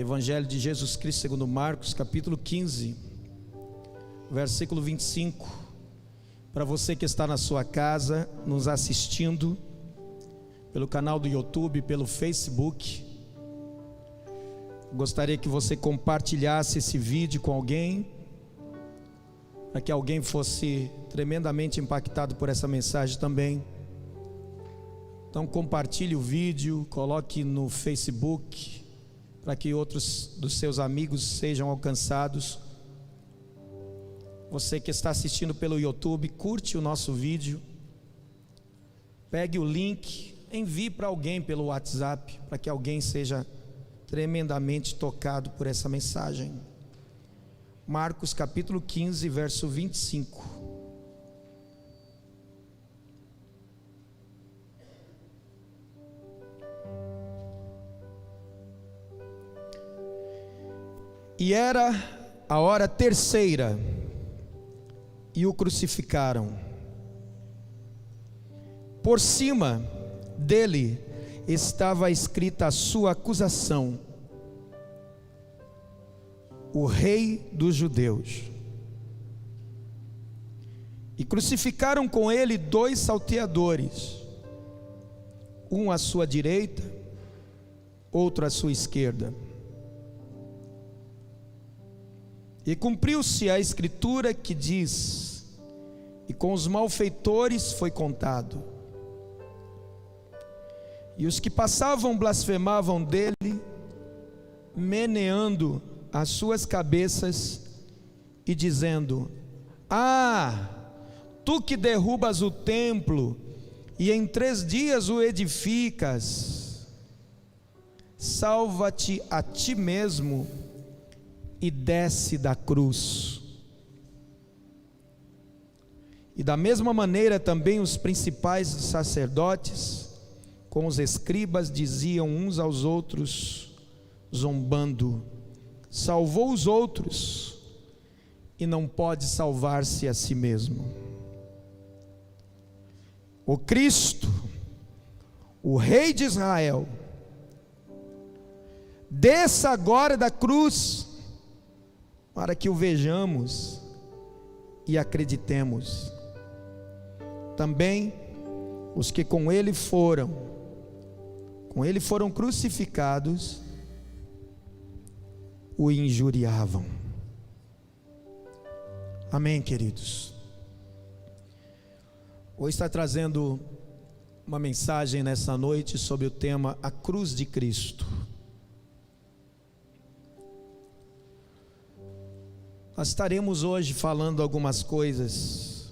Evangelho de Jesus Cristo segundo Marcos, capítulo 15, versículo 25. Para você que está na sua casa, nos assistindo pelo canal do YouTube, pelo Facebook, gostaria que você compartilhasse esse vídeo com alguém, para que alguém fosse tremendamente impactado por essa mensagem também. Então compartilhe o vídeo, coloque no Facebook, para que outros dos seus amigos sejam alcançados. Você que está assistindo pelo YouTube, curte o nosso vídeo, pegue o link, envie para alguém pelo WhatsApp, para que alguém seja tremendamente tocado por essa mensagem. Marcos capítulo 15, verso 25. E era a hora terceira, e o crucificaram. Por cima dele estava escrita a sua acusação: o Rei dos Judeus. E crucificaram com ele 2 salteadores, um à sua direita, outro à sua esquerda. E cumpriu-se a escritura que diz: e com os malfeitores foi contado. E os que passavam blasfemavam dele, meneando as suas cabeças e dizendo: ah, tu que derrubas o templo e em 3 dias o edificas, salva-te a ti mesmo e desce da cruz. E da mesma maneira também os principais dos sacerdotes com os escribas diziam uns aos outros, zombando: salvou os outros e não pode salvar-se a si mesmo. O Cristo, o Rei de Israel, desça agora da cruz, para que o vejamos e acreditemos. Também os que com ele foram crucificados, o injuriavam. Amém, queridos? Hoje está trazendo uma mensagem nessa noite sobre o tema A Cruz de Cristo. Nós estaremos hoje falando algumas coisas,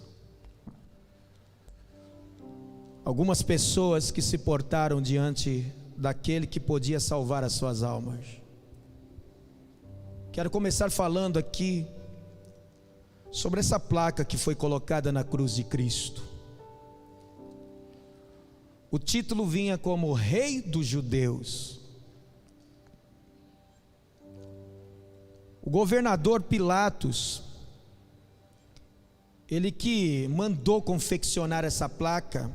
algumas pessoas que se portaram diante daquele que podia salvar as suas almas. Quero começar falando aqui sobre essa placa que foi colocada na cruz de Cristo. O título vinha como Rei dos Judeus. O governador Pilatos, ele que mandou confeccionar essa placa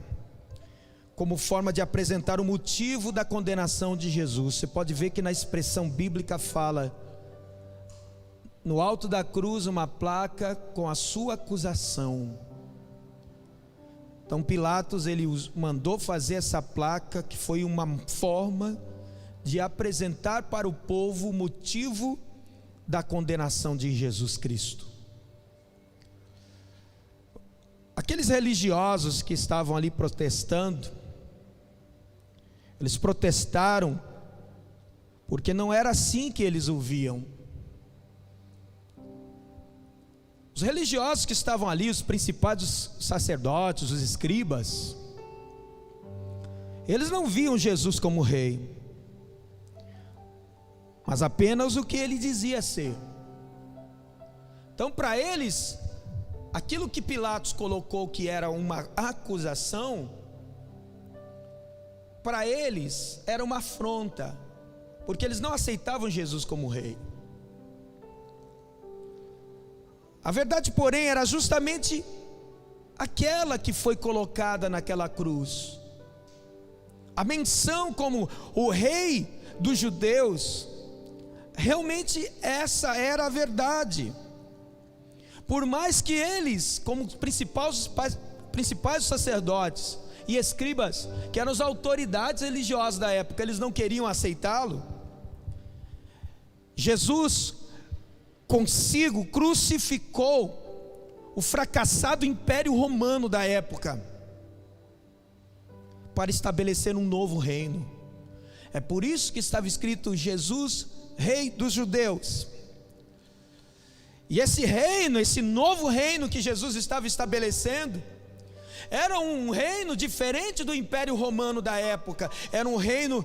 como forma de apresentar o motivo da condenação de Jesus. Você pode ver que na expressão bíblica fala: no alto da cruz uma placa com a sua acusação. Então Pilatos, ele mandou fazer essa placa, que foi uma forma de apresentar para o povo o motivo da condenação de Jesus Cristo. Aqueles religiosos que estavam ali protestando, eles protestaram porque não era assim que eles o viam. Os religiosos que estavam ali, os principais sacerdotes, os escribas, eles não viam Jesus como rei, mas apenas o que ele dizia ser. Então, para eles, aquilo que Pilatos colocou que era uma acusação, para eles era uma afronta, porque eles não aceitavam Jesus como rei. A verdade, porém, era justamente aquela que foi colocada naquela cruz. A menção como o Rei dos Judeus realmente essa era a verdade. Por mais que eles, como principais sacerdotes e escribas, que eram as autoridades religiosas da época, eles não queriam aceitá-lo, Jesus consigo crucificou o fracassado Império Romano da época para estabelecer um novo reino. É por isso que estava escrito: Jesus, Rei dos Judeus. E esse reino, esse novo reino que Jesus estava estabelecendo, era um reino diferente do Império Romano da época. Era um reino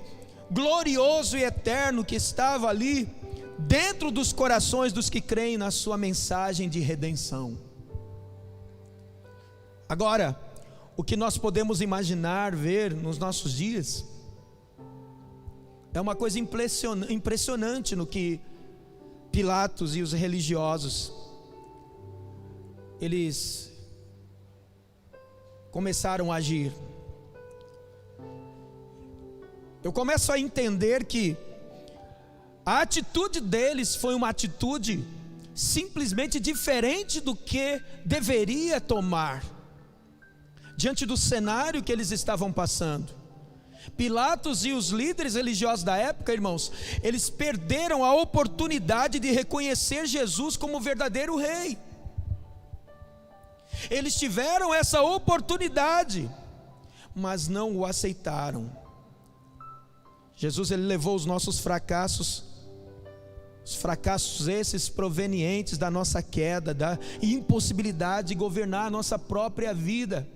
glorioso e eterno que estava ali dentro dos corações dos que creem na sua mensagem de redenção. Agora, o que nós podemos imaginar, ver nos nossos dias, é uma coisa impressionante no que Pilatos e os religiosos, eles começaram a agir. Eu começo a entender que a atitude deles foi uma atitude simplesmente diferente do que deveria tomar, diante do cenário que eles estavam passando. Pilatos e os líderes religiosos da época, irmãos, eles perderam a oportunidade de reconhecer Jesus como verdadeiro rei. Eles tiveram essa oportunidade, mas não o aceitaram. Jesus, ele levou os nossos fracassos, os fracassos esses provenientes da nossa queda, da impossibilidade de governar a nossa própria vida.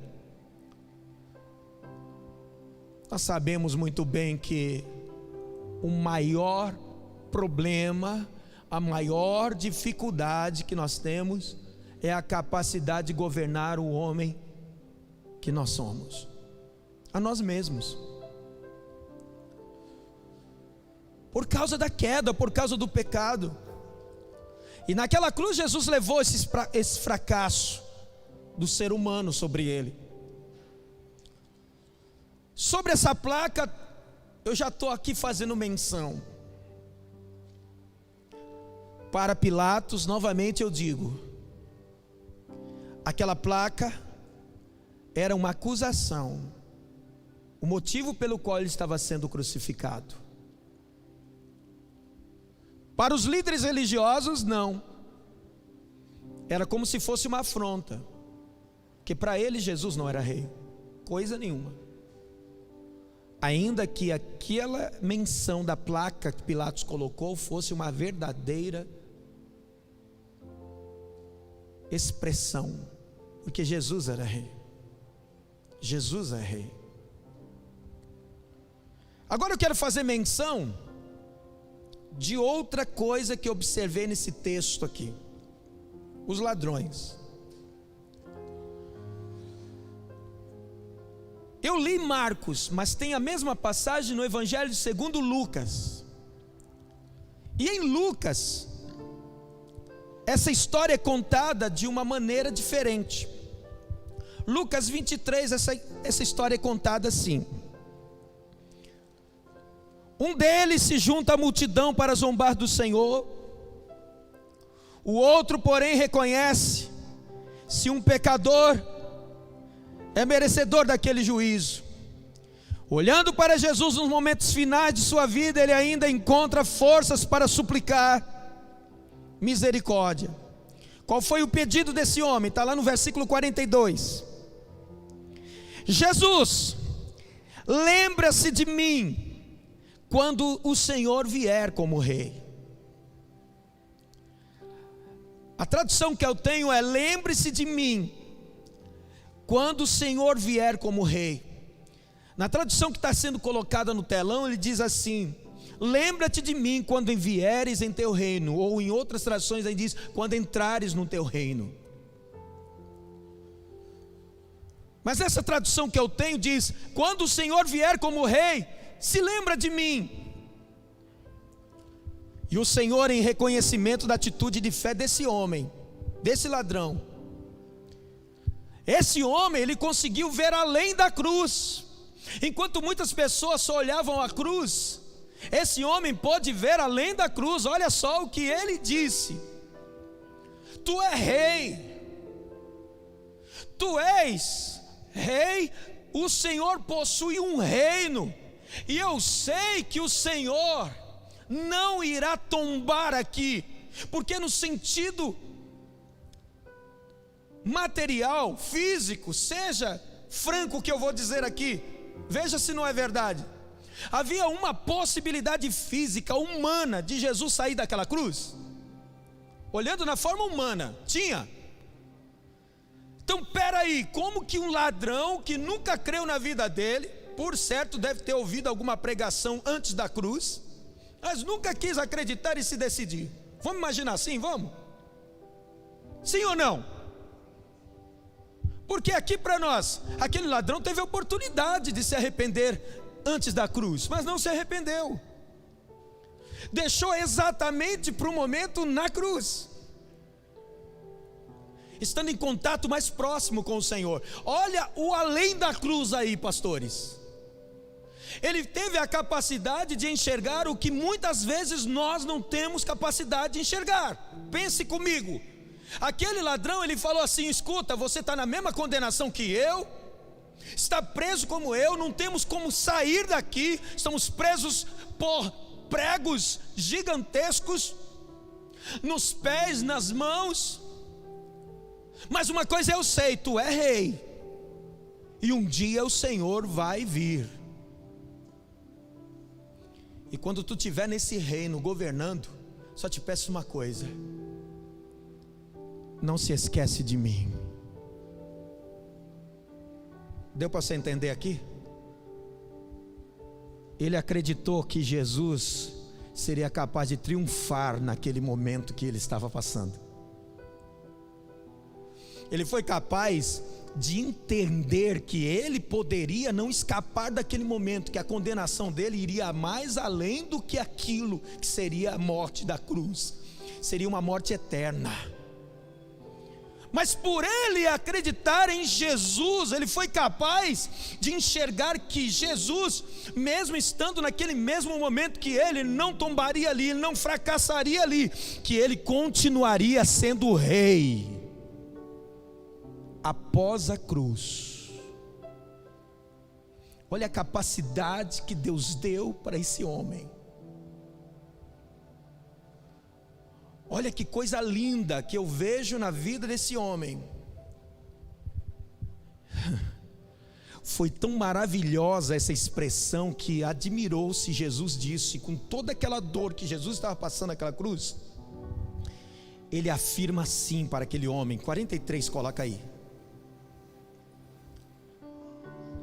Nós sabemos muito bem que o maior problema, a maior dificuldade que nós temos é a capacidade de governar o homem que nós somos, a nós mesmos. Por causa da queda, por causa do pecado. E naquela cruz Jesus levou esse fracasso do ser humano sobre ele. Sobre essa placa, eu já estou aqui fazendo menção. Para Pilatos, novamente eu digo, aquela placa era uma acusação, o motivo pelo qual ele estava sendo crucificado. Para os líderes religiosos, não. Era como se fosse uma afronta, porque para eles Jesus não era rei, coisa nenhuma. Ainda que aquela menção da placa que Pilatos colocou fosse uma verdadeira expressão, porque Jesus era rei. Jesus é rei. Agora eu quero fazer menção de outra coisa que eu observei nesse texto aqui: os ladrões. Eu li Marcos, mas tem a mesma passagem no Evangelho segundo Lucas. E em Lucas, essa história é contada de uma maneira diferente. Lucas 23, essa história é contada assim: um deles se junta à multidão para zombar do Senhor, o outro, porém, reconhece se um pecador é merecedor daquele juízo. Olhando para Jesus nos momentos finais de sua vida, ele ainda encontra forças para suplicar misericórdia. Qual foi o pedido desse homem? Está lá no versículo 42. Jesus, lembra-se de mim quando o Senhor vier como rei. A tradução que eu tenho é: lembre-se de mim quando o Senhor vier como rei. Na tradução que está sendo colocada no telão, ele diz assim: lembra-te de mim quando vieres em teu reino. Ou em outras traduções ele diz: quando entrares no teu reino. Mas essa tradução que eu tenho diz: quando o Senhor vier como rei, se lembra de mim. E o Senhor, em reconhecimento da atitude de fé desse homem, desse ladrão, esse homem, ele conseguiu ver além da cruz. Enquanto muitas pessoas só olhavam a cruz, Esse homem pôde ver além da cruz. Olha só o que ele disse: tu és rei, tu és rei, o Senhor possui um reino, e eu sei que o Senhor não irá tombar aqui, porque no sentido material, físico, seja franco o que eu vou dizer aqui, veja se não é verdade. Havia uma possibilidade física, humana, de Jesus sair daquela cruz? Olhando na forma humana, tinha. Então peraí, como que um ladrão que nunca creu na vida dele, por certo deve ter ouvido alguma pregação antes da cruz, mas nunca quis acreditar e se decidir? Vamos imaginar assim, vamos? Sim ou não? Porque aqui para nós, aquele ladrão teve a oportunidade de se arrepender antes da cruz, mas não se arrependeu, deixou exatamente para o momento na cruz, estando em contato mais próximo com o Senhor. Olha o além da cruz aí, pastores. Ele teve a capacidade de enxergar o que muitas vezes nós não temos capacidade de enxergar. Pense comigo, aquele ladrão, ele falou assim: escuta, você está na mesma condenação que eu, está preso como eu, não temos como sair daqui, estamos presos por pregos gigantescos nos pés, nas mãos, mas uma coisa eu sei, tu é rei, e um dia o Senhor vai vir, e quando tu estiver nesse reino governando, só te peço uma coisa: não se esquece de mim. Deu para você entender aqui? Ele acreditou que Jesus seria capaz de triunfar naquele momento que ele estava passando. Ele foi capaz de entender que ele poderia não escapar daquele momento, que a condenação dele iria mais além do que aquilo que seria a morte da cruz, seria uma morte eterna. Mas por ele acreditar em Jesus, ele foi capaz de enxergar que Jesus, mesmo estando naquele mesmo momento que ele, não tombaria ali, ele não fracassaria ali, que ele continuaria sendo rei após a cruz. Olha a capacidade que Deus deu para esse homem. Olha que coisa linda que eu vejo na vida desse homem. Foi tão maravilhosa essa expressão que admirou-se Jesus disse, com toda aquela dor que Jesus estava passando naquela cruz. Ele afirma assim para aquele homem, 43, coloca aí: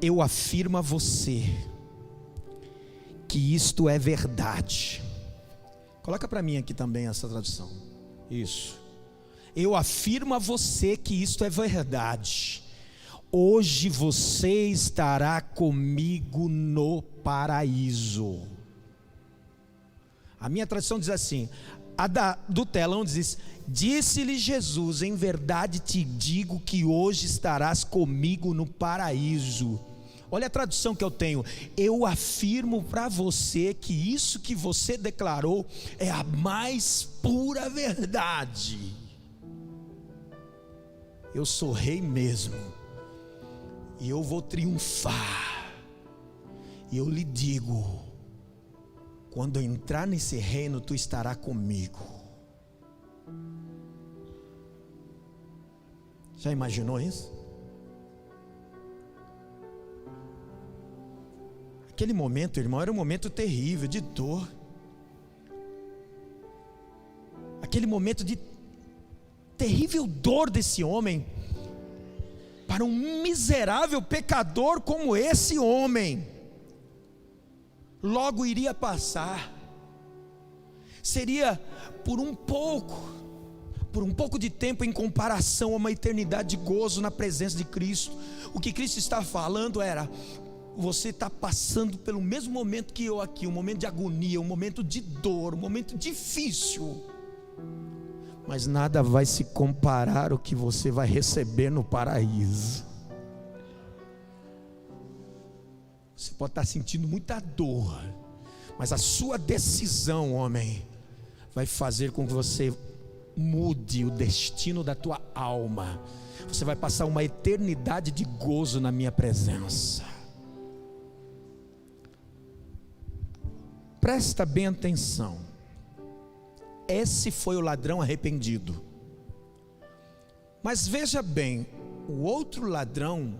eu afirmo a você que isto é verdade. Coloca para mim aqui também essa tradução. Isso. Eu afirmo a você que isto é verdade. Hoje você estará comigo no paraíso. A minha tradução diz assim, do telão diz: disse-lhe Jesus, em verdade te digo que hoje estarás comigo no paraíso. Olha a tradução que eu tenho: eu afirmo para você que isso que você declarou é a mais pura verdade. Eu sou rei mesmo, e eu vou triunfar, e eu lhe digo, quando eu entrar nesse reino, tu estarás comigo. Já imaginou isso? Aquele momento, irmão, era um momento terrível, de dor. Aquele momento de terrível dor desse homem, para um miserável pecador como esse homem, logo iria passar. Seria por um pouco de tempo, em comparação a uma eternidade de gozo na presença de Cristo. O que Cristo está falando era: você está passando pelo mesmo momento que eu aqui, um momento de agonia, um momento de dor, um momento difícil, mas nada vai se comparar ao que você vai receber no paraíso. Você pode estar sentindo muita dor, Mas a sua decisão, homem, vai fazer com que você mude o destino da tua alma. Você vai passar uma eternidade de gozo na minha presença. Presta bem atenção. Esse foi o ladrão arrependido. Mas veja bem, o outro ladrão,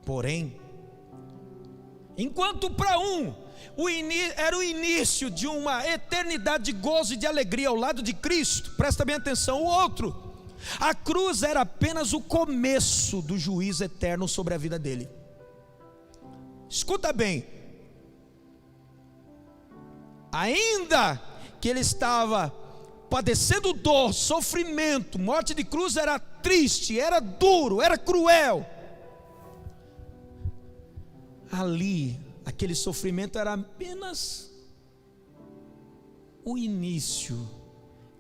porém, enquanto para um era o início de uma eternidade de gozo e de alegria ao lado de Cristo, presta bem atenção, o outro, a cruz era apenas o começo do juízo eterno sobre a vida dele. Escuta bem, ainda que ele estava padecendo dor, sofrimento, morte de cruz, era triste, era duro, era cruel. Ali, aquele sofrimento era apenas o início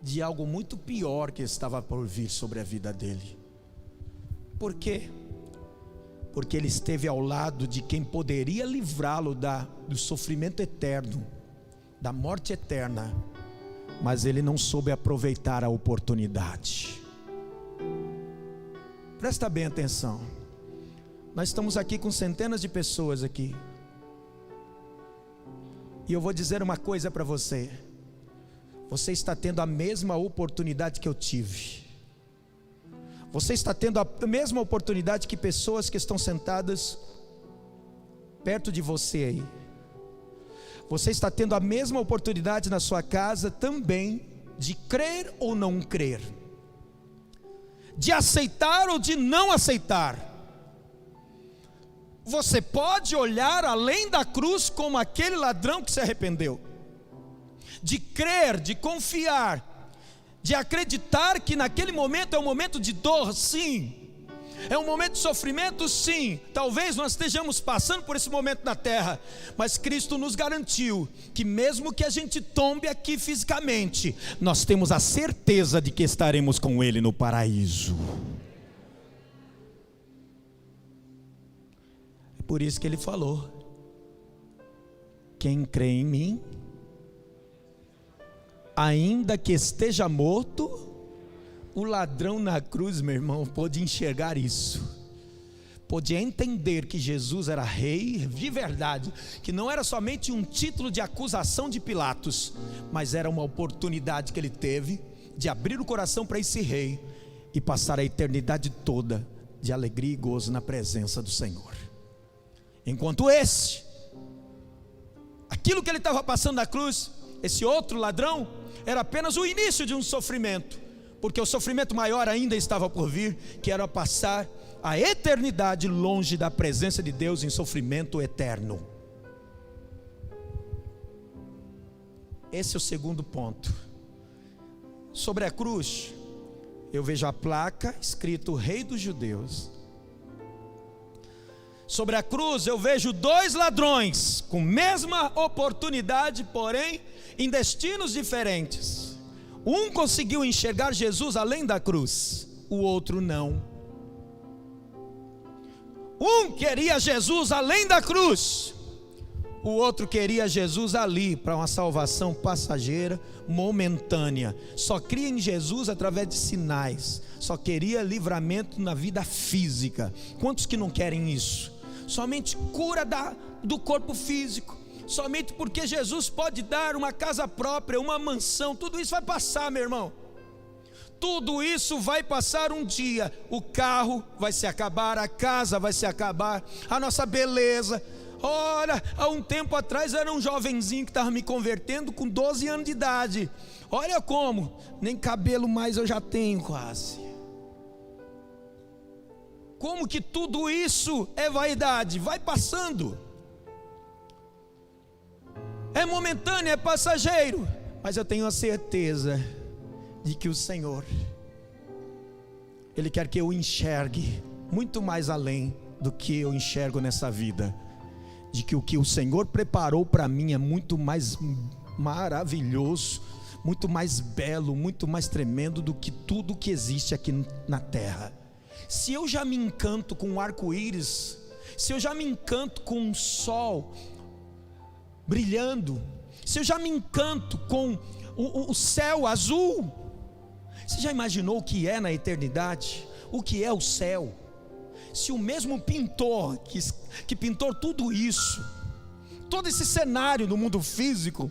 de algo muito pior que estava por vir sobre a vida dele. Por quê? Porque ele esteve ao lado de quem poderia livrá-lo do sofrimento eterno, da morte eterna, mas ele não soube aproveitar a oportunidade. Presta bem atenção. Nós estamos aqui com centenas de pessoas aqui, e eu vou dizer uma coisa para você: você está tendo a mesma oportunidade que eu tive. Você está tendo a mesma oportunidade que pessoas que estão sentadas perto de você aí. Você está tendo a mesma oportunidade na sua casa também, de crer ou não crer, de aceitar ou de não aceitar. Você pode olhar além da cruz como aquele ladrão que se arrependeu, de crer, de confiar, de acreditar que naquele momento é um momento de dor, sim, é um momento de sofrimento, sim. Talvez nós estejamos passando por esse momento na terra, mas Cristo nos garantiu que mesmo que a gente tombe aqui fisicamente, nós temos a certeza de que estaremos com Ele no paraíso. É por isso que Ele falou: quem crê em mim, ainda que esteja morto. O ladrão na cruz, meu irmão, pôde enxergar isso, pôde entender que Jesus era rei de verdade, que não era somente um título de acusação de Pilatos, mas era uma oportunidade que ele teve de abrir o coração para esse rei e passar a eternidade toda de alegria e gozo na presença do Senhor. Enquanto aquilo que ele estava passando na cruz, esse outro ladrão, era apenas o início de um sofrimento, porque o sofrimento maior ainda estava por vir, que era passar a eternidade longe da presença de Deus em sofrimento eterno. Esse é o segundo ponto. Sobre a cruz, eu vejo a placa escrito Rei dos Judeus. Sobre a cruz eu vejo dois ladrões com mesma oportunidade, porém em destinos diferentes. Um conseguiu enxergar Jesus além da cruz, o outro não. Um queria Jesus além da cruz, o outro queria Jesus ali para uma salvação passageira, momentânea. Só cria em Jesus através de sinais, só queria livramento na vida física. Quantos que não querem isso? Somente cura do corpo físico, somente porque Jesus pode dar uma casa própria, uma mansão. Tudo isso vai passar, meu irmão. Tudo isso vai passar um dia. O carro vai se acabar, a casa vai se acabar, a nossa beleza. Olha, há um tempo atrás era um jovenzinho que estava me convertendo com 12 anos de idade. Olha como, nem cabelo mais eu já tenho quase. Como que tudo isso é vaidade? Vai passando. É momentâneo, é passageiro, mas eu tenho a certeza de que o Senhor, Ele quer que eu enxergue muito mais além do que eu enxergo nessa vida, de que o que o Senhor preparou para mim é muito mais maravilhoso, muito mais belo, muito mais tremendo do que tudo que existe aqui na terra. Se eu já me encanto com o arco-íris, se eu já me encanto com o sol brilhando, se eu já me encanto com o céu azul, você já imaginou o que é na eternidade? O que é o céu? Se o mesmo pintor que pintou tudo isso, todo esse cenário do mundo físico,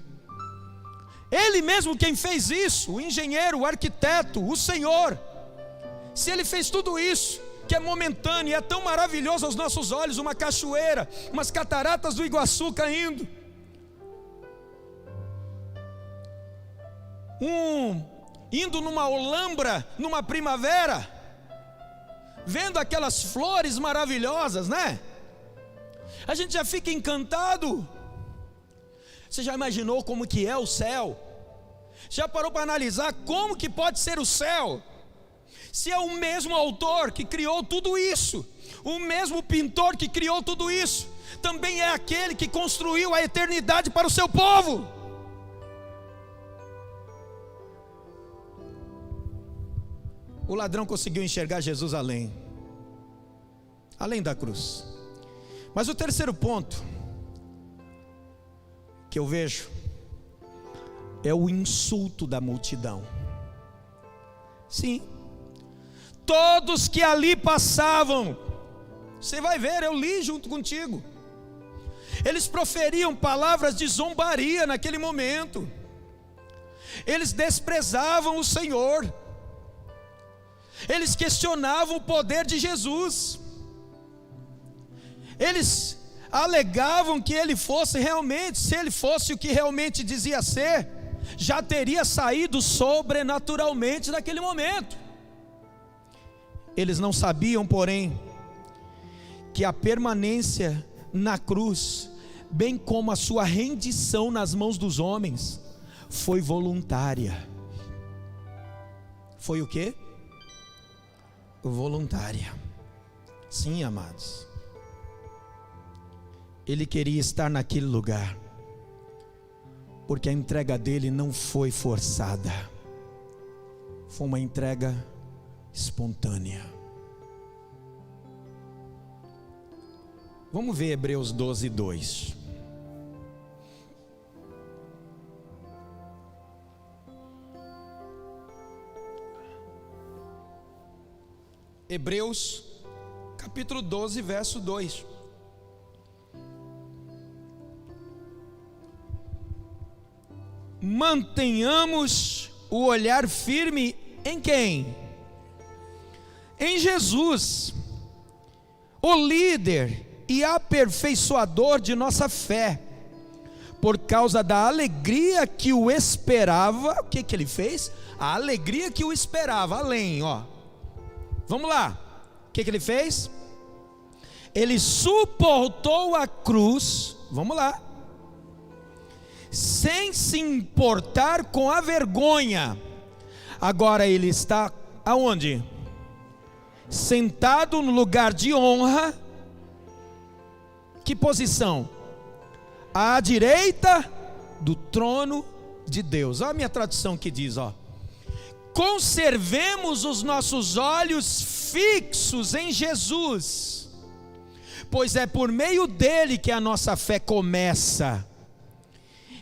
ele mesmo quem fez isso, o engenheiro, o arquiteto, o Senhor, se ele fez tudo isso, que é momentâneo e é tão maravilhoso aos nossos olhos, uma cachoeira, umas cataratas do Iguaçu caindo, indo numa olambra, numa primavera, vendo aquelas flores maravilhosas, né? A gente já fica encantado. Você já imaginou como que é o céu? Já parou para analisar como que pode ser o céu? Se é o mesmo autor que criou tudo isso, o mesmo pintor que criou tudo isso, também é aquele que construiu a eternidade para o seu povo. O ladrão conseguiu enxergar Jesus além da cruz. Mas o terceiro ponto que eu vejo é o insulto da multidão. Sim, todos que ali passavam, você vai ver, eu li junto contigo, eles proferiam palavras de zombaria naquele momento, eles desprezavam o Senhor, eles questionavam o poder de Jesus, eles alegavam que ele fosse realmente, se ele fosse o que realmente dizia ser, já teria saído sobrenaturalmente naquele momento. Eles não sabiam, porém, que a permanência na cruz, bem como a sua rendição nas mãos dos homens, foi voluntária. Foi o quê? Voluntária. Sim, amados. Ele queria estar naquele lugar, porque a entrega dele não foi forçada, foi uma entrega espontânea. Vamos ver Hebreus 12:2. Hebreus capítulo 12, verso 2. Mantenhamos o olhar firme em quem? Em Jesus, o líder e aperfeiçoador de nossa fé. Por causa da alegria que o esperava, o que ele fez? A alegria que o esperava, além, vamos lá, o que ele fez? Ele suportou a cruz, vamos lá, sem se importar com a vergonha. Agora ele está aonde? Sentado no lugar de honra. Que posição? À direita do trono de Deus. Olha a minha tradução que diz, conservemos os nossos olhos fixos em Jesus, pois é por meio dele que a nossa fé começa,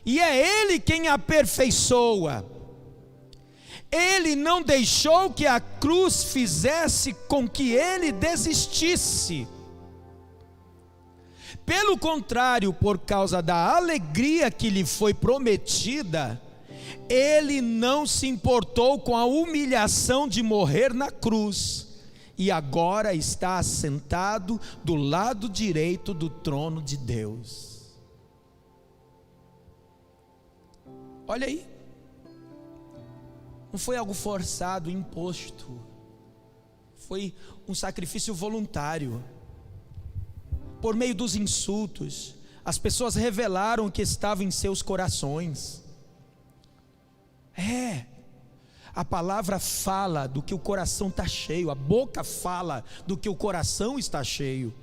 e é ele quem aperfeiçoa. Ele não deixou que a cruz fizesse com que ele desistisse. Pelo contrário, por causa da alegria que lhe foi prometida, ele não se importou com a humilhação de morrer na cruz, e agora está assentado do lado direito do trono de Deus. Olha aí, não foi algo forçado, imposto, foi um sacrifício voluntário. Por meio dos insultos, as pessoas revelaram o que estava em seus corações. A palavra fala do que o coração está cheio, a boca fala do que o coração está cheio.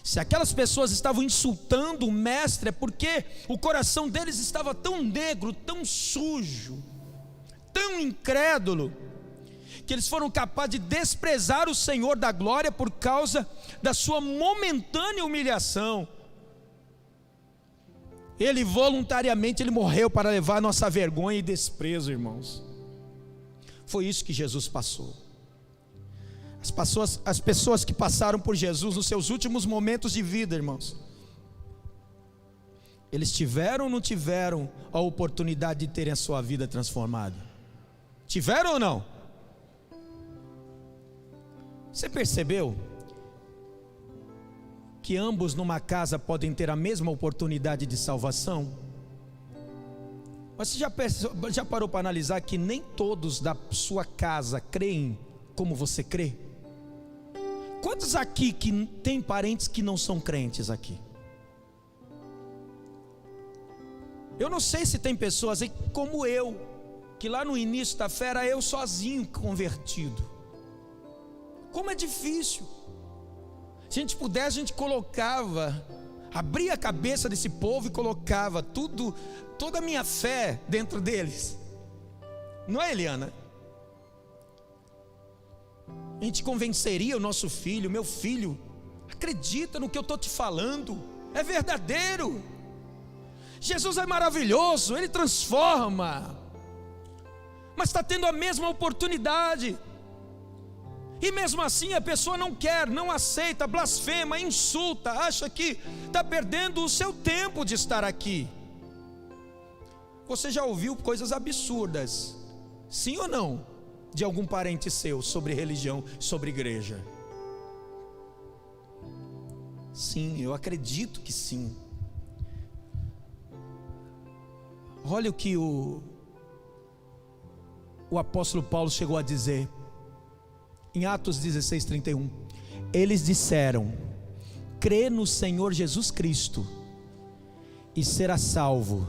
Se aquelas pessoas estavam insultando o mestre, é porque o coração deles estava tão negro, tão sujo, tão incrédulo, que eles foram capazes de desprezar o Senhor da glória por causa da sua momentânea humilhação. Ele voluntariamente, ele morreu para levar nossa vergonha e desprezo, irmãos. Foi isso que Jesus passou. As pessoas que passaram por Jesus nos seus últimos momentos de vida, irmãos, eles tiveram ou não tiveram a oportunidade de terem a sua vida transformada? Tiveram ou não? Você percebeu que ambos numa casa podem ter a mesma oportunidade de salvação? Mas você já parou para analisar que nem todos da sua casa creem como você crê? Quantos aqui que tem parentes que não são crentes aqui? Eu não sei se tem pessoas aí como eu, que lá no início da fé era eu sozinho convertido. Como é difícil. Se a gente pudesse, a gente colocava, abria a cabeça desse povo e colocava toda a minha fé dentro deles. Não é, Eliana? A gente convenceria o nosso filho: meu filho, acredita no que eu estou te falando, é verdadeiro. Jesus é maravilhoso, Ele transforma, mas está tendo a mesma oportunidade. E mesmo assim a pessoa não quer, não aceita, blasfema, insulta, acha que está perdendo o seu tempo de estar aqui. Você já ouviu coisas absurdas, sim ou não, de algum parente seu sobre religião, sobre igreja? Sim, eu acredito que sim. Olha o que o apóstolo Paulo chegou a dizer em Atos 16:31. Eles disseram: crê no Senhor Jesus Cristo e será salvo,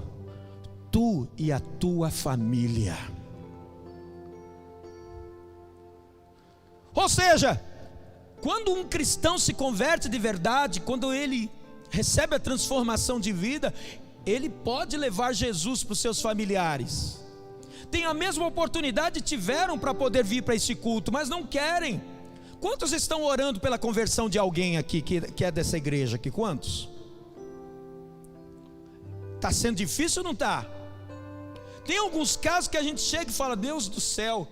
tu e a tua família. Ou seja, quando um cristão se converte de verdade, quando ele recebe a transformação de vida, ele pode levar Jesus para os seus familiares. Tem a mesma oportunidade, tiveram para poder vir para esse culto, mas não querem. Quantos estão orando pela conversão de alguém aqui que é dessa igreja aqui? Quantos? Está sendo difícil ou não está? Tem alguns casos que a gente chega e fala: Deus do céu,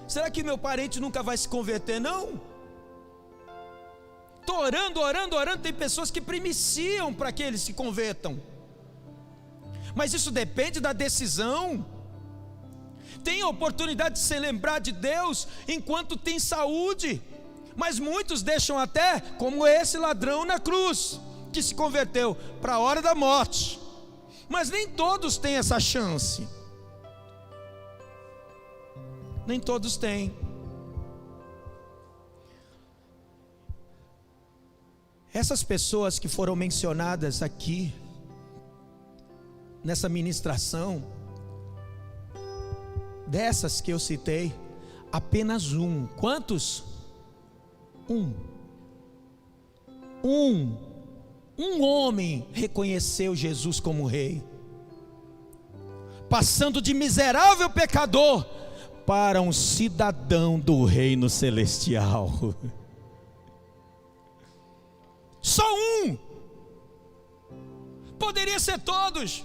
será que meu parente nunca vai se converter? Não. Estou orando, tem pessoas que primiciam para que eles se convertam, mas isso depende da decisão. Tem a oportunidade de se lembrar de Deus enquanto tem saúde, mas muitos deixam até, como esse ladrão na cruz, que se converteu para a hora da morte. Mas nem todos têm essa chance. Nem todos têm. Essas pessoas que foram mencionadas aqui nessa ministração, dessas que eu citei, apenas um. Quantos? Um homem reconheceu Jesus como rei, passando de miserável pecador para um cidadão do reino celestial. Só um. Poderia ser todos.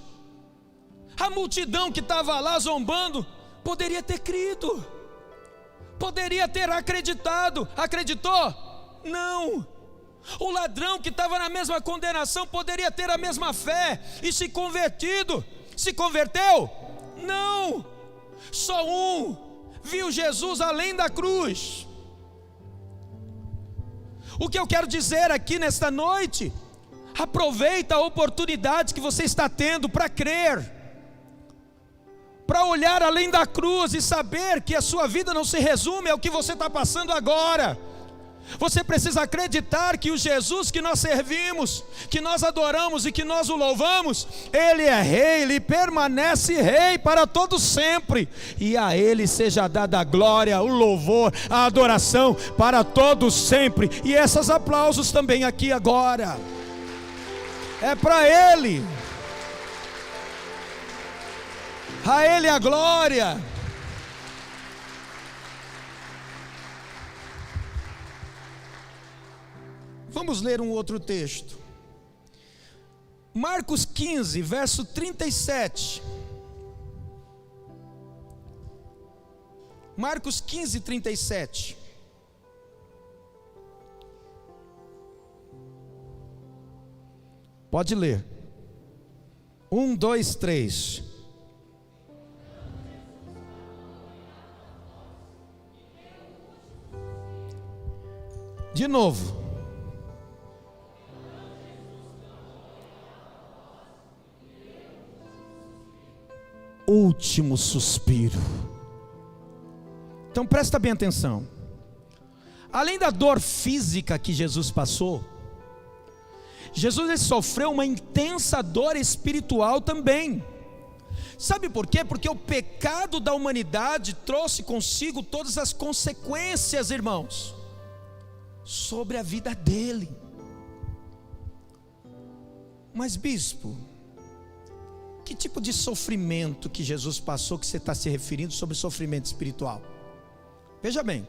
A multidão que estava lá zombando poderia ter crido, poderia ter acreditado. Acreditou? Não. O ladrão que estava na mesma condenação poderia ter a mesma fé e se convertido. Se converteu? Não. Só um viu Jesus além da cruz. O que eu quero dizer aqui nesta noite: aproveita a oportunidade que você está tendo para crer, para olhar além da cruz e saber que a sua vida não se resume ao que você está passando agora. Você precisa acreditar que o Jesus que nós servimos, que nós adoramos e que nós o louvamos, Ele é Rei, Ele permanece Rei para todo sempre, e a Ele seja dada a glória, o louvor, a adoração para todos sempre. E esses aplausos também aqui agora é para Ele. A Ele a glória. Vamos ler um outro texto. Marcos 15, verso 37. Marcos 15, 37. Pode ler. 1, 2, 3. De novo. Último suspiro. Então presta bem atenção. Além da dor física que Jesus passou, Jesus ele sofreu uma intensa dor espiritual também. Sabe por quê? Porque o pecado da humanidade trouxe consigo todas as consequências, irmãos, sobre a vida dele. Mas bispo, que tipo de sofrimento que Jesus passou que você está se referindo sobre sofrimento espiritual? Veja bem,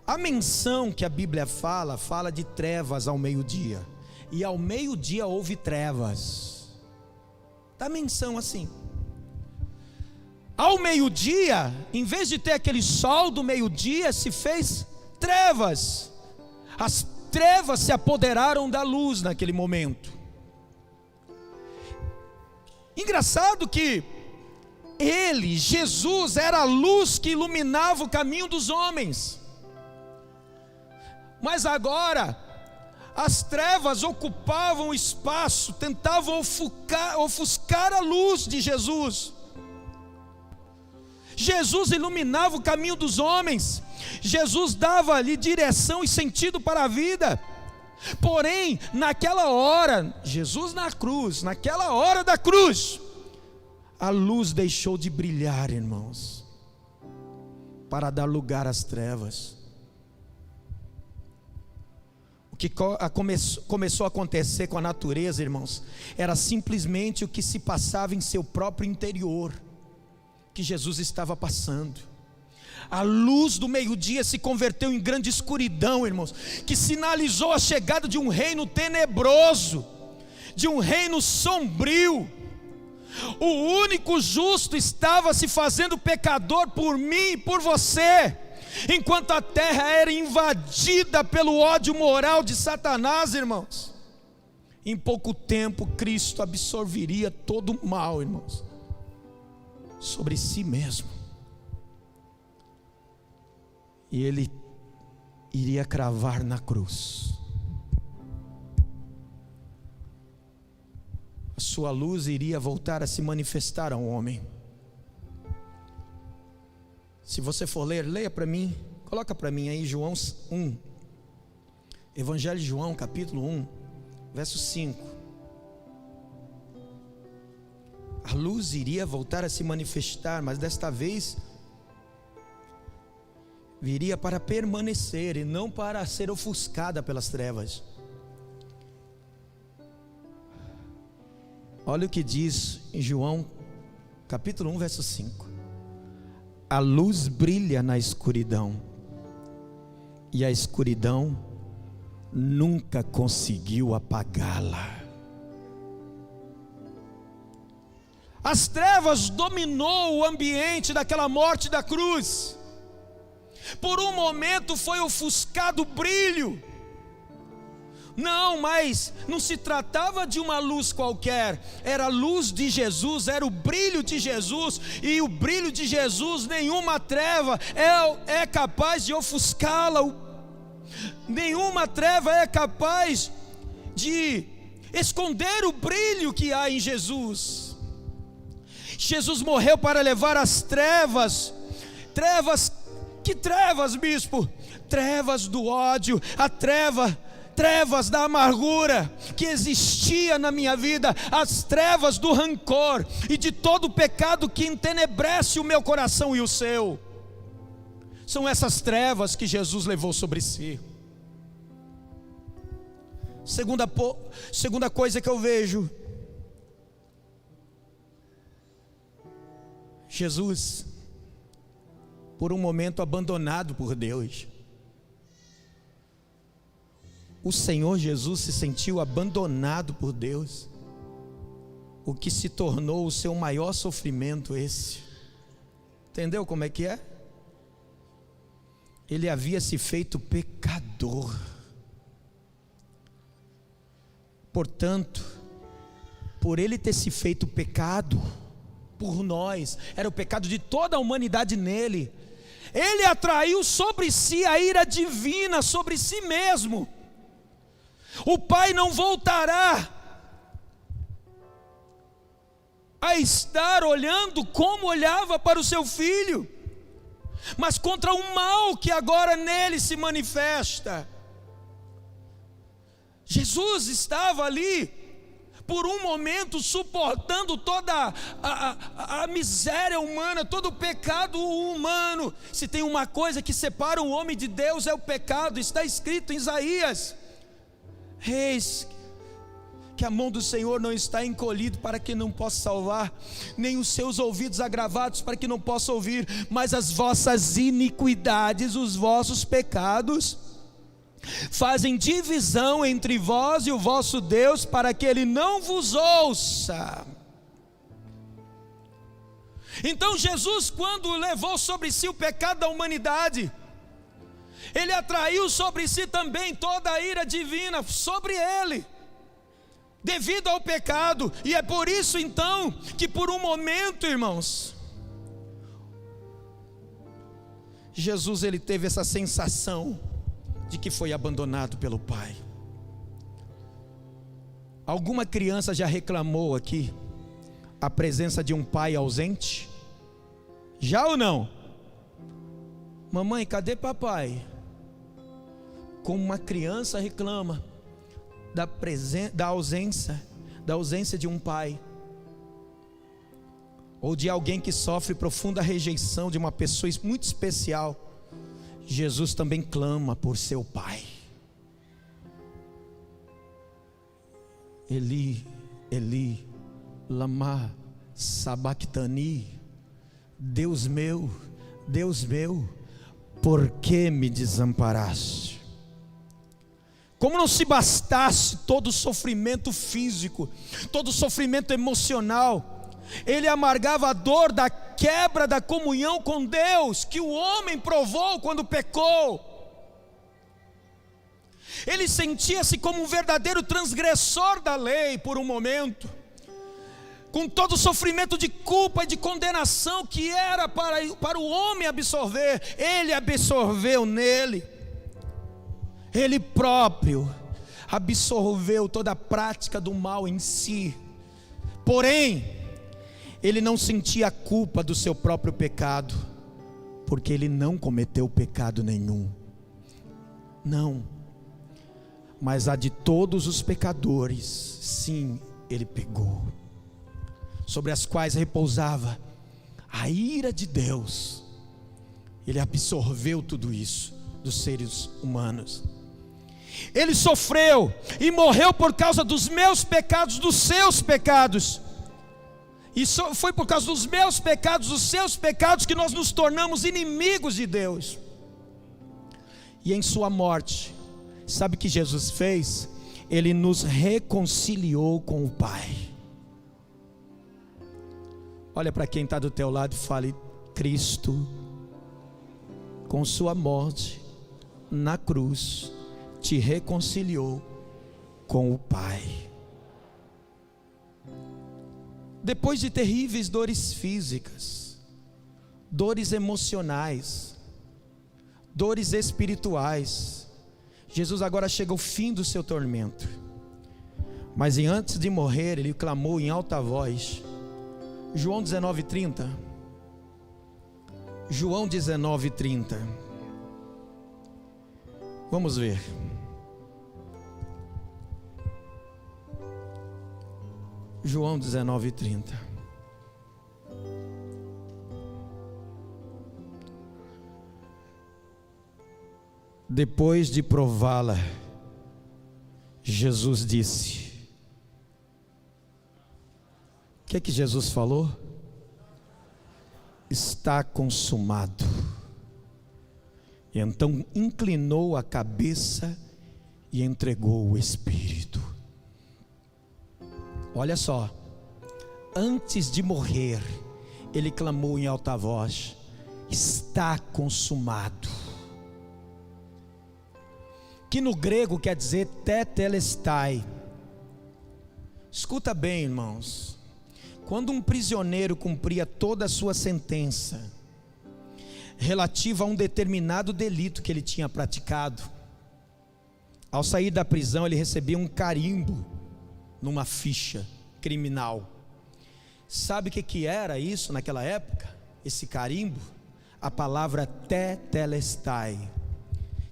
a menção que a Bíblia fala de trevas ao meio-dia. E ao meio-dia houve trevas. Dá menção assim. Ao meio-dia, em vez de ter aquele sol do meio-dia, se fez trevas. As trevas se apoderaram da luz naquele momento. Engraçado que ele, Jesus, era a luz que iluminava o caminho dos homens. Mas agora, as trevas ocupavam o espaço, tentavam ofuscar a luz de Jesus. Jesus iluminava o caminho dos homens. Jesus dava-lhe direção e sentido para a vida. Porém, naquela hora, Jesus na cruz, naquela hora da cruz, a luz deixou de brilhar, irmãos, para dar lugar às trevas. O que começou a acontecer com a natureza, irmãos, era simplesmente o que se passava em seu próprio interior, que Jesus estava passando. A luz do meio-dia se converteu em grande escuridão, irmãos, que sinalizou a chegada de um reino tenebroso, de um reino sombrio. O único justo estava se fazendo pecador por mim e por você, enquanto a terra era invadida pelo ódio moral de Satanás, irmãos. Em pouco tempo Cristo absorveria todo o mal, irmãos, sobre si mesmo. E ele iria cravar na cruz. A sua luz iria voltar a se manifestar ao homem. Se você for ler, leia para mim, coloca para mim aí João 1, Evangelho de João, capítulo 1, verso 5. A luz iria voltar a se manifestar, mas desta vez viria para permanecer e não para ser ofuscada pelas trevas. Olha o que diz em João capítulo 1, verso 5. A luz brilha na escuridão, e a escuridão nunca conseguiu apagá-la. As trevas dominou o ambiente daquela morte da cruz. Por um momento foi ofuscado o brilho. Não, mas não se tratava de uma luz qualquer, era a luz de Jesus, era o brilho de Jesus, e o brilho de Jesus, nenhuma treva é capaz de ofuscá-la, nenhuma treva é capaz de esconder o brilho que há em Jesus. Jesus morreu para levar as trevas. Que trevas, bispo? Trevas do ódio, trevas da amargura que existia na minha vida, as trevas do rancor e de todo o pecado que entenebrece o meu coração e o seu. São essas trevas que Jesus levou sobre si. Segunda coisa que eu vejo: Jesus, por um momento, abandonado por Deus. O Senhor Jesus se sentiu abandonado por Deus. o que se tornou o seu maior sofrimento esse. Entendeu como é que é? Ele havia se feito pecador. Portanto, por ele ter se feito pecado por nós, era o pecado de toda a humanidade nele, ele atraiu sobre si a ira divina, sobre si mesmo. O Pai não voltará a estar olhando como olhava para o seu filho, mas contra o mal que agora nele se manifesta. Jesus estava ali, por um momento, suportando toda a miséria humana, todo o pecado humano. Se tem uma coisa que separa o homem de Deus, é o pecado. Está escrito em Isaías: eis que a mão do Senhor não está encolhida para que não possa salvar, nem os seus ouvidos agravados para que não possa ouvir, mas as vossas iniquidades, os vossos pecados, fazem divisão entre vós e o vosso Deus, para que Ele não vos ouça. Então Jesus, quando levou sobre si o pecado da humanidade, Ele atraiu sobre si também toda a ira divina sobre Ele, devido ao pecado. E é por isso então que por um momento, irmãos, Jesus ele teve essa sensação de que foi abandonado pelo Pai. Alguma criança já reclamou aqui a presença de um pai ausente? Já ou não? Mamãe, cadê papai? Como uma criança reclama da ausência de um pai, ou de alguém que sofre profunda rejeição de uma pessoa muito especial. Jesus também clama por seu Pai. Eli, Eli, lama sabachthani. Deus meu, por que me desamparaste? Como não se bastasse todo o sofrimento físico, todo o sofrimento emocional, ele amargava a dor da quebra da comunhão com Deus, que o homem provou quando pecou. Ele sentia-se como um verdadeiro transgressor da lei por um momento, com todo o sofrimento de culpa e de condenação que era para o homem absorver. Ele absorveu nele. Ele próprio absorveu toda a prática do mal em si. Porém, ele não sentia a culpa do seu próprio pecado, porque ele não cometeu pecado nenhum. Não. Mas a de todos os pecadores, sim, ele pegou, sobre as quais repousava a ira de Deus. Ele absorveu tudo isso dos seres humanos. Ele sofreu e morreu por causa dos meus pecados, dos seus pecados. E foi por causa dos meus pecados, dos seus pecados, que nós nos tornamos inimigos de Deus. E em sua morte, sabe o que Jesus fez? Ele nos reconciliou com o Pai. Olha para quem está do teu lado e fale: Cristo, com sua morte na cruz, te reconciliou com o Pai. Depois de terríveis dores físicas, dores emocionais, dores espirituais, Jesus agora chega ao fim do seu tormento. Mas antes de morrer, ele clamou em alta voz. João 19:30. João 19:30. Vamos ver. João 19:30. Depois de prová-la, Jesus disse: o que é que Jesus falou? Está consumado. E então inclinou a cabeça e entregou o Espírito. Olha só, antes de morrer, ele clamou em alta voz: está consumado. Que no grego quer dizer tetelestai. Escuta bem, irmãos. Quando um prisioneiro cumpria toda a sua sentença relativa a um determinado delito que ele tinha praticado, ao sair da prisão ele recebia um carimbo numa ficha criminal. Sabe o que era isso naquela época? Esse carimbo? A palavra tetelestai,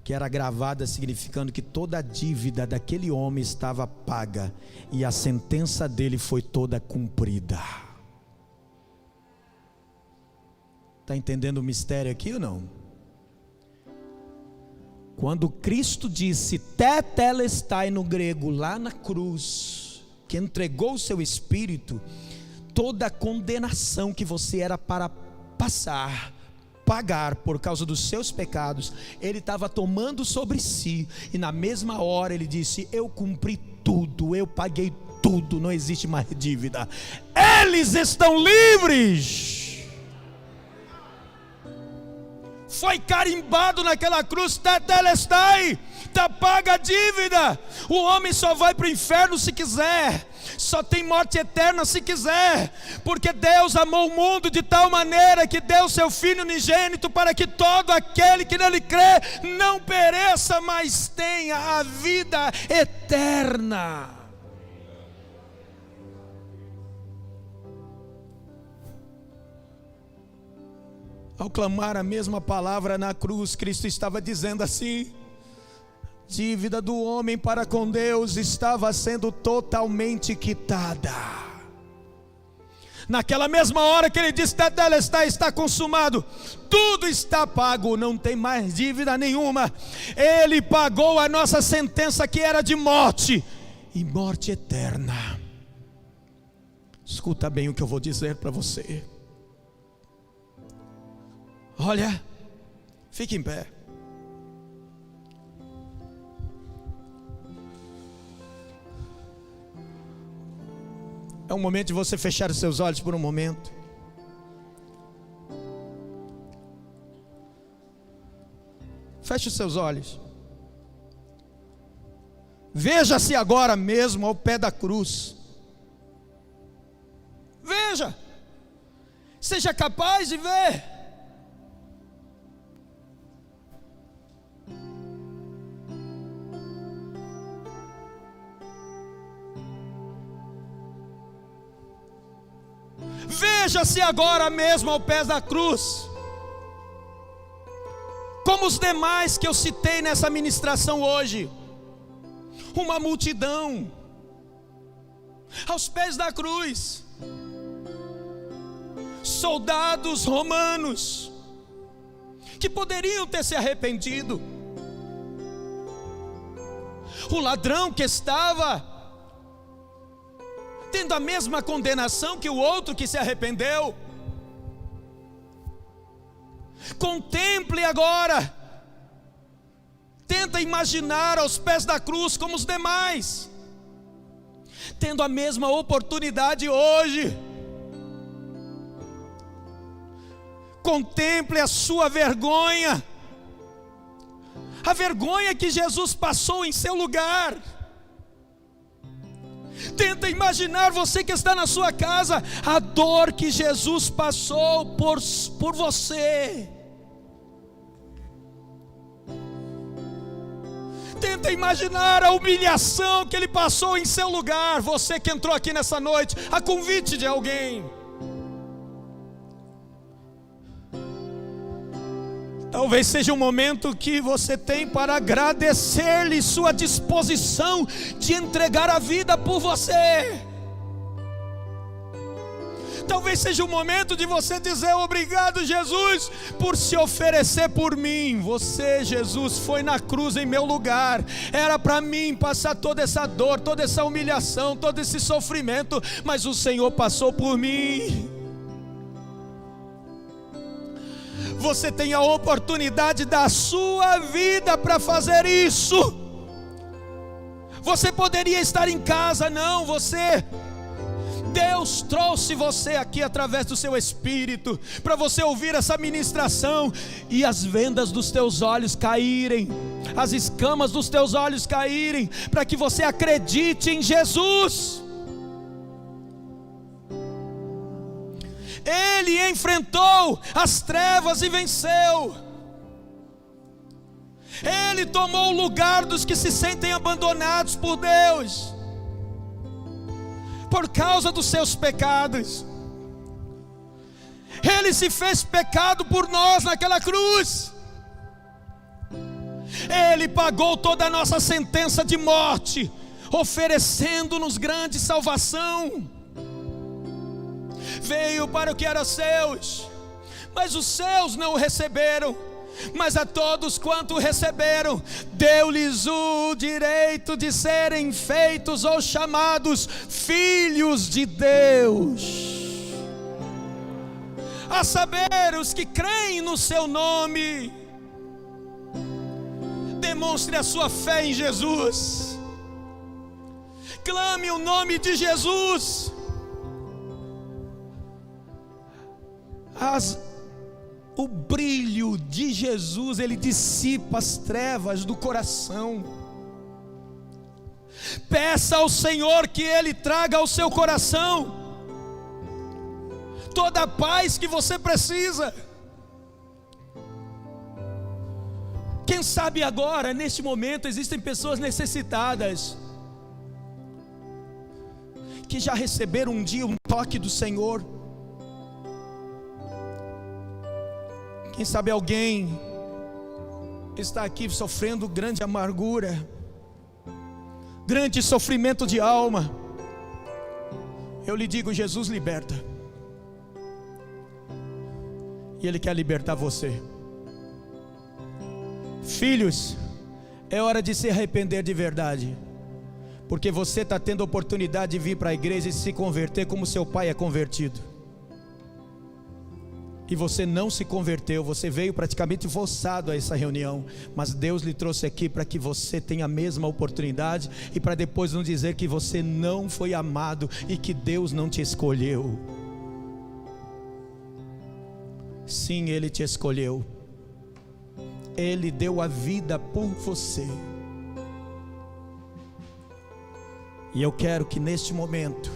que era gravada significando que toda a dívida daquele homem estava paga e a sentença dele foi toda cumprida. Está entendendo o mistério aqui ou não? Quando Cristo disse tetelestai no grego, lá na cruz, que entregou o seu espírito, toda a condenação que você era para pagar por causa dos seus pecados, ele estava tomando sobre si, e na mesma hora ele disse: eu cumpri tudo, eu paguei tudo, não existe mais dívida, eles estão livres. Foi carimbado naquela cruz, tetelestai, está paga a dívida. O homem só vai para o inferno se quiser, só tem morte eterna se quiser, porque Deus amou o mundo de tal maneira que deu seu Filho unigênito, para que todo aquele que nele crê não pereça, mas tenha a vida eterna. Ao clamar a mesma palavra na cruz, Cristo estava dizendo assim: dívida do homem para com Deus estava sendo totalmente quitada. Naquela mesma hora que ele disse: tetelestai, está consumado, tudo está pago, não tem mais dívida nenhuma. Ele pagou a nossa sentença, que era de morte, e morte eterna. Escuta bem o que eu vou dizer para você. Olha, fique em pé. É um momento de você fechar os seus olhos por um momento. Feche os seus olhos. Veja-se agora mesmo ao pé da cruz. Veja. Seja capaz de ver. Veja-se agora mesmo ao pé da cruz, como os demais que eu citei nessa ministração hoje, uma multidão aos pés da cruz, soldados romanos que poderiam ter se arrependido, o ladrão que estava tendo a mesma condenação que o outro que se arrependeu. Contemple agora, tenta imaginar aos pés da cruz como os demais, tendo a mesma oportunidade hoje. Contemple a sua vergonha, a vergonha que Jesus passou em seu lugar. Tenta imaginar, você que está na sua casa, a dor que Jesus passou por você. Tenta imaginar a humilhação que Ele passou em seu lugar. Você que entrou aqui nessa noite, a convite de alguém. Talvez seja um momento que você tem para agradecer-lhe sua disposição de entregar a vida por você. Talvez seja o momento de você dizer: obrigado, Jesus, por se oferecer por mim. Você, Jesus, foi na cruz em meu lugar. Era para mim passar toda essa dor, toda essa humilhação, todo esse sofrimento, mas o Senhor passou por mim. Você tem a oportunidade da sua vida para fazer isso. Você poderia estar em casa, não, você Deus trouxe você aqui através do seu Espírito, para você ouvir essa ministração, e as vendas dos teus olhos caírem, as escamas dos teus olhos caírem, para que você acredite em Jesus. Ele enfrentou as trevas e venceu. Ele tomou o lugar dos que se sentem abandonados por Deus, por causa dos seus pecados. Ele se fez pecado por nós naquela cruz. Ele pagou toda a nossa sentença de morte, oferecendo-nos grande salvação. Veio para o que era seus, mas os seus não o receberam. Mas a todos quanto o receberam, deu-lhes o direito de serem feitos ou chamados filhos de Deus, a saber, os que creem no seu nome. Demonstre a sua fé em Jesus, clame o nome de Jesus. O brilho de Jesus, ele dissipa as trevas do coração. Peça ao Senhor que Ele traga ao seu coração toda a paz que você precisa. Quem sabe agora, neste momento, existem pessoas necessitadas, que já receberam um dia um toque do Senhor. Quem sabe alguém está aqui sofrendo grande amargura, grande sofrimento de alma. Eu lhe digo, Jesus liberta, e Ele quer libertar você. Filhos, é hora de se arrepender de verdade, porque você está tendo a oportunidade de vir para a igreja e se converter como seu pai é convertido. E você não se converteu, você veio praticamente forçado a essa reunião, mas Deus lhe trouxe aqui para que você tenha a mesma oportunidade, e para depois não dizer que você não foi amado e que Deus não te escolheu. Sim, Ele te escolheu, Ele deu a vida por você. E eu quero que neste momento